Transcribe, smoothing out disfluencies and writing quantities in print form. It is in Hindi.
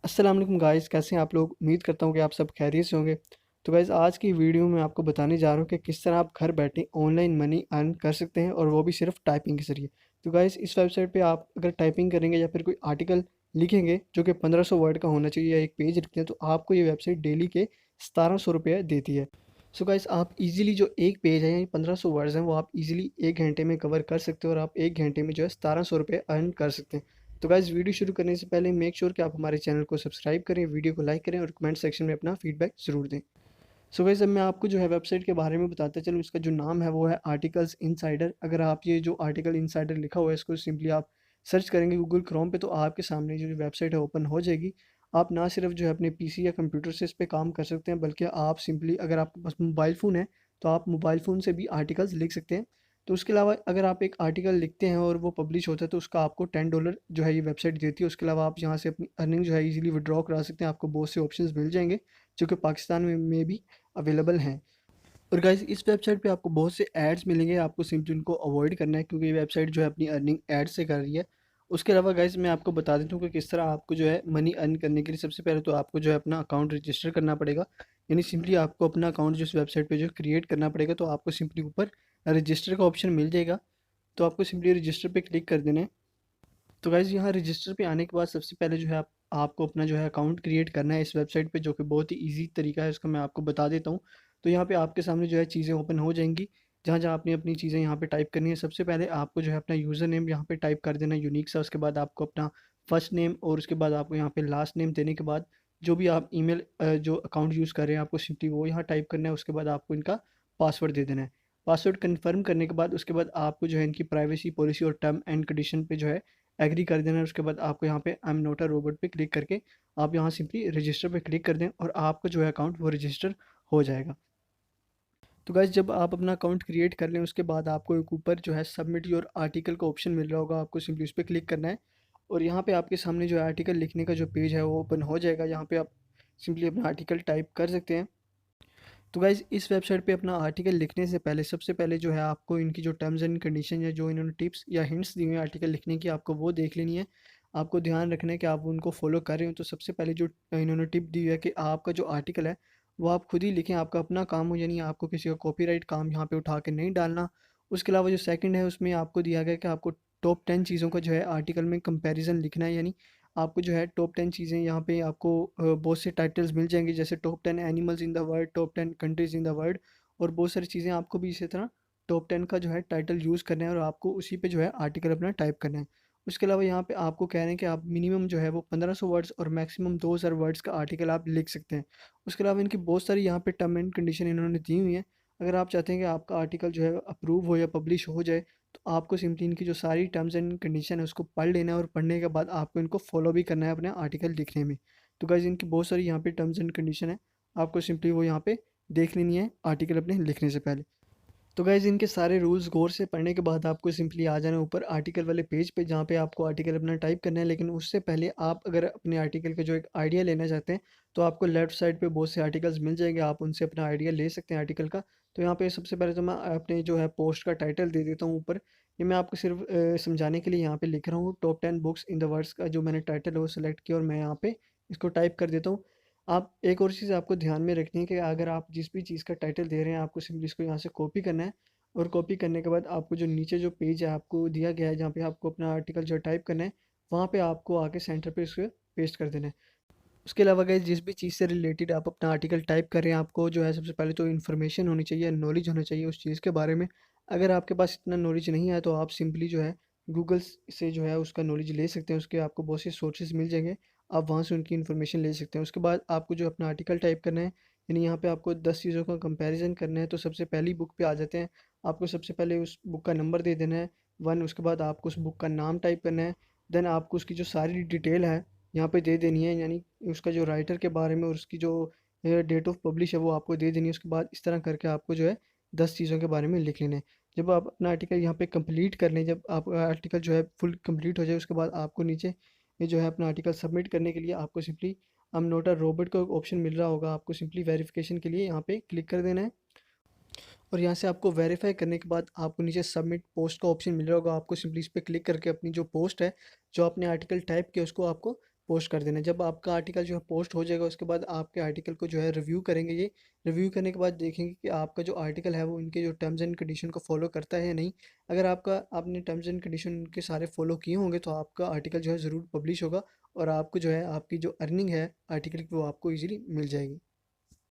अस्सलाम वालेकुम गाइस, कैसे हैं आप लोग। उम्मीद करता हूँ कि आप सब खैरियत से होंगे। तो गाइस, आज की वीडियो में आपको बताने जा रहा हूँ कि किस तरह आप घर बैठे ऑनलाइन मनी अर्न कर सकते हैं, और वो भी सिर्फ टाइपिंग के ज़रिए। तो गाइस, इस वेबसाइट पे आप अगर टाइपिंग करेंगे या फिर कोई आर्टिकल लिखेंगे जो कि 1500 वर्ड का होना चाहिए, या एक पेज लिखते हैं, तो आपको ये वेबसाइट डेली के 1700 रुपये देती है। सो गाइस, आप इजीली जो एक पेज है या 1500 वर्ड्स हैं वो आप इजीली 1 घंटे में कवर कर सकते हो, और आप 1 घंटे में जो है 1700 रुपये अर्न कर सकते हैं। तो गाइस, वीडियो शुरू करने से पहले मेक श्योर कि आप हमारे चैनल को सब्सक्राइब करें, वीडियो को लाइक करें और कमेंट सेक्शन में अपना फीडबैक ज़रूर दें। सो गाइस, अब मैं आपको जो है वेबसाइट के बारे में बताता चलूँ। इसका जो नाम है वो है आर्टिकल्स इनसाइडर। अगर आप ये जो आर्टिकल इनसाइडर लिखा हुआ है इसको सिंपली आप सर्च करेंगे गूगल क्रोम पे, तो आपके सामने जो वेबसाइट है ओपन हो जाएगी। आप ना सिर्फ जो है अपने पीसी या कंप्यूटर से इस पे काम कर सकते हैं, बल्कि आप सिंपली, अगर आपके पास मोबाइल फ़ोन है तो आप मोबाइल फ़ोन से भी आर्टिकल्स लिख सकते हैं। तो उसके अलावा अगर आप एक आर्टिकल लिखते हैं और वो पब्लिश होता है तो उसका आपको $10 जो है ये वेबसाइट देती है। उसके अलावा आप यहाँ से अपनी अर्निंग जो है इजीली विड्रॉ करा सकते हैं। आपको बहुत से ऑप्शंस मिल जाएंगे जो कि पाकिस्तान में भी अवेलेबल हैं। और गाइस, इस वेबसाइट पे आपको बहुत से एड्स मिलेंगे, आपको सिंपली उनको अवॉइड करना है क्योंकि ये वेबसाइट जो है अपनी अर्निंग एड से कर रही है। उसके अलावा गाइस, मैं आपको बता देता हूँ कि किस तरह आपको जो है मनी अर्न करने के लिए सबसे पहले तो आपको जो है अपना अकाउंट रजिस्टर करना पड़ेगा। यानी सिंपली आपको अपना अकाउंट जो इस वेबसाइट पे जो क्रिएट करना पड़ेगा। तो आपको सिंपली ऊपर रजिस्टर का ऑप्शन मिल जाएगा, तो आपको सिंपली रजिस्टर पे क्लिक कर देना है। तो गाइज़, यहाँ रजिस्टर पे आने के बाद सबसे पहले जो है आपको अपना जो है अकाउंट क्रिएट करना है इस वेबसाइट पे, जो कि बहुत ही ईज़ी तरीका है, उसका मैं आपको बता देता हूँ। तो यहाँ पे आपके सामने जो है चीज़ें ओपन हो जाएँगी, जहाँ-जहाँ आपने अपनी चीज़ें यहाँ पे टाइप करनी है। सबसे पहले आपको जो है अपना यूज़र नेम यहाँ पे टाइप कर देना है यूनिक सा। उसके बाद आपको अपना फर्स्ट नेम, और उसके बाद आपको यहाँ पे लास्ट नेम देने के बाद जो भी आप ईमेल जो अकाउंट यूज़ कर रहे हैं आपको सिंपली वो यहाँ टाइप करना है। उसके बाद आपको इनका पासवर्ड दे देना है। पासवर्ड कन्फर्म करने के बाद उसके बाद आपको जो है इनकी प्राइवेसी पॉलिसी और टर्म एंड कंडीशन पे जो है एग्री कर देना है। उसके बाद आपको यहाँ पे I am not a robot पे क्लिक करके आप यहाँ सिंपली रजिस्टर पे क्लिक कर दें, और आपका जो है अकाउंट वो रजिस्टर हो जाएगा। तो गाइस, जब आप अपना अकाउंट क्रिएट कर लें उसके बाद आपको एक ऊपर जो है सबमिट योर आर्टिकल का ऑप्शन मिल रहा होगा, आपको सिंपली उस पर क्लिक करना है। और यहाँ पे आपके सामने जो है आर्टिकल लिखने का जो पेज है वो ओपन हो जाएगा। यहाँ पे आप सिंपली अपना आर्टिकल टाइप कर सकते हैं। तो गाइज़, इस वेबसाइट पे अपना आर्टिकल लिखने से पहले सबसे पहले जो है आपको इनकी जो टर्म्स एंड कंडीशन है, जो इन्होंने टिप्स या हिंट्स दी हुई हैं आर्टिकल लिखने की, आपको वो देख लेनी है। आपको ध्यान रखना है कि आप उनको फॉलो कर रहे हो। तो सबसे पहले जो इन्होंने टिप दी हुई है कि आपका जो आर्टिकल है वो आप खुद ही लिखें, आपका अपना काम हो, यानी आपको किसी का कॉपीराइट काम यहाँ पे उठा के नहीं डालना। उसके अलावा जो सेकंड है उसमें आपको दिया गया है कि आपको टॉप 10 चीज़ों का जो है आर्टिकल में कंपैरिजन लिखना है। यानी आपको जो है टॉप 10 चीज़ें यहाँ पे आपको बहुत से टाइटल्स मिल जाएंगे, जैसे top 10 animals in the world, top 10 countries in the world, और बहुत सारी चीज़ें आपको भी इसी तरह टॉप 10 का जो है टाइटल यूज़ करना है, और आपको उसी पे जो है आर्टिकल अपना टाइप करना है। उसके अलावा यहाँ पे आपको कह रहे हैं कि आप मिनिमम जो है वो 1500 वर्ड्स और मैक्सिमम 2000 वर्ड्स का आर्टिकल आप लिख सकते हैं। उसके अलावा इनकी बहुत सारी यहाँ पे टर्म एंड कंडीशन इन्होंने दी हुई हैं। अगर आप चाहते हैं कि आपका आर्टिकल जो है अप्रूव हो या पब्लिश हो जाए, तो आपको सिंपली इनकी जो सारी टर्म्स एंड कंडीशन है उसको पढ़ लेना है, और पढ़ने के बाद आपको इनको फॉलो भी करना है अपने आर्टिकल लिखने में। तो गाइज़, इनकी बहुत सारी यहाँ पे टर्म्स एंड कंडीशन है, आपको सिंपली वो यहाँ पे देख लेनी है आर्टिकल अपने लिखने से पहले। तो गाइज़, इनके सारे रूल्स गौर से पढ़ने के बाद आपको सिंपली आ जाना है ऊपर आर्टिकल वाले पेज पे, जहाँ पे आपको आर्टिकल अपना टाइप करना है। लेकिन उससे पहले आप अगर अपने आर्टिकल का जो एक आइडिया लेना चाहते हैं, तो आपको लेफ्ट साइड पे बहुत से आर्टिकल्स मिल जाएंगे, आप उनसे अपना आइडिया ले सकते हैं आर्टिकल का। तो यहाँ पे सबसे पहले तो मैं अपने जो है पोस्ट का टाइटल दे देता हूँ ऊपर। ये मैं आपको सिर्फ समझाने के लिए यहाँ पे लिख रहा हूँ, top 10 books in the words का जो मैंने टाइटल है वो सिलेक्ट किया, और मैं यहाँ पे इसको टाइप कर देता हूँ। आप एक और चीज़ आपको ध्यान में रखनी है कि अगर आप जिस भी चीज़ का टाइटल दे रहे हैं, आपको सिंपली इसको यहाँ से कॉपी करना है। और कॉपी करने के बाद आपको जो नीचे जो पेज है आपको दिया गया है, जहाँ पे आपको अपना आर्टिकल जो टाइप करना है, वहाँ पे आपको आके सेंटर पे उसको पेस्ट कर देना है। उसके अलावा गाइस, जिस भी चीज़ से रिलेटेड आप अपना आर्टिकल टाइप कर रहे हैं, आपको जो है सबसे पहले तो इन्फॉर्मेशन होनी चाहिए, नॉलेज होना चाहिए उस चीज़ के बारे में। अगर आपके पास इतना नॉलेज नहीं है तो आप सिंपली जो है गूगल से जो है उसका नॉलेज ले सकते हैं। उसके आपको बहुत से सोर्सेज मिल जाएंगे, आप वहाँ से उनकी इन्फॉर्मेशन ले सकते हैं। उसके बाद आपको जो अपना आर्टिकल टाइप करना है, यानी यहाँ पे आपको 10 चीज़ों का कंपैरिजन करना है। तो सबसे पहली बुक पे आ जाते हैं। आपको सबसे पहले उस बुक का नंबर दे देना है 1। उसके बाद आपको उस बुक का नाम टाइप करना है। देन आपको उसकी जो सारी डिटेल है यहाँ पे दे देनी है, यानी उसका जो राइटर के बारे में और उसकी जो डेट ऑफ पब्लिश है वो आपको दे देनी है। उसके बाद इस तरह करके आपको जो है 10 चीज़ों के बारे में लिख लेना है। जब आप अपना आर्टिकल यहाँ पे कंप्लीट कर लें, जब आप आर्टिकल जो है फुल कंप्लीट हो जाए, उसके बाद आपको नीचे ये जो है अपना आर्टिकल सबमिट करने के लिए आपको simply I am not a robot का ऑप्शन मिल रहा होगा, आपको सिंपली वेरिफिकेशन के लिए यहाँ पे क्लिक कर देना है। और यहाँ से आपको वेरीफाई करने के बाद आपको नीचे सबमिट पोस्ट का ऑप्शन मिल रहा होगा, आपको सिंपली इस पर क्लिक करके अपनी जो पोस्ट है, जो आपने आर्टिकल टाइप किया, उसको आपको पोस्ट कर देना है। जब आपका आर्टिकल जो है पोस्ट हो जाएगा, उसके बाद आपके आर्टिकल को जो है रिव्यू करेंगे ये। रिव्यू करने के बाद देखेंगे कि आपका जो आर्टिकल है वो इनके जो टर्म्स एंड कंडीशन को फॉलो करता है या नहीं। अगर आपने टर्म्स एंड कंडीशन इनके सारे फॉलो किए होंगे तो आपका आर्टिकल जो है ज़रूर पब्लिश होगा, और आपको जो है आपकी जो अर्निंग है आर्टिकल की वो आपको ईज़िली मिल जाएगी।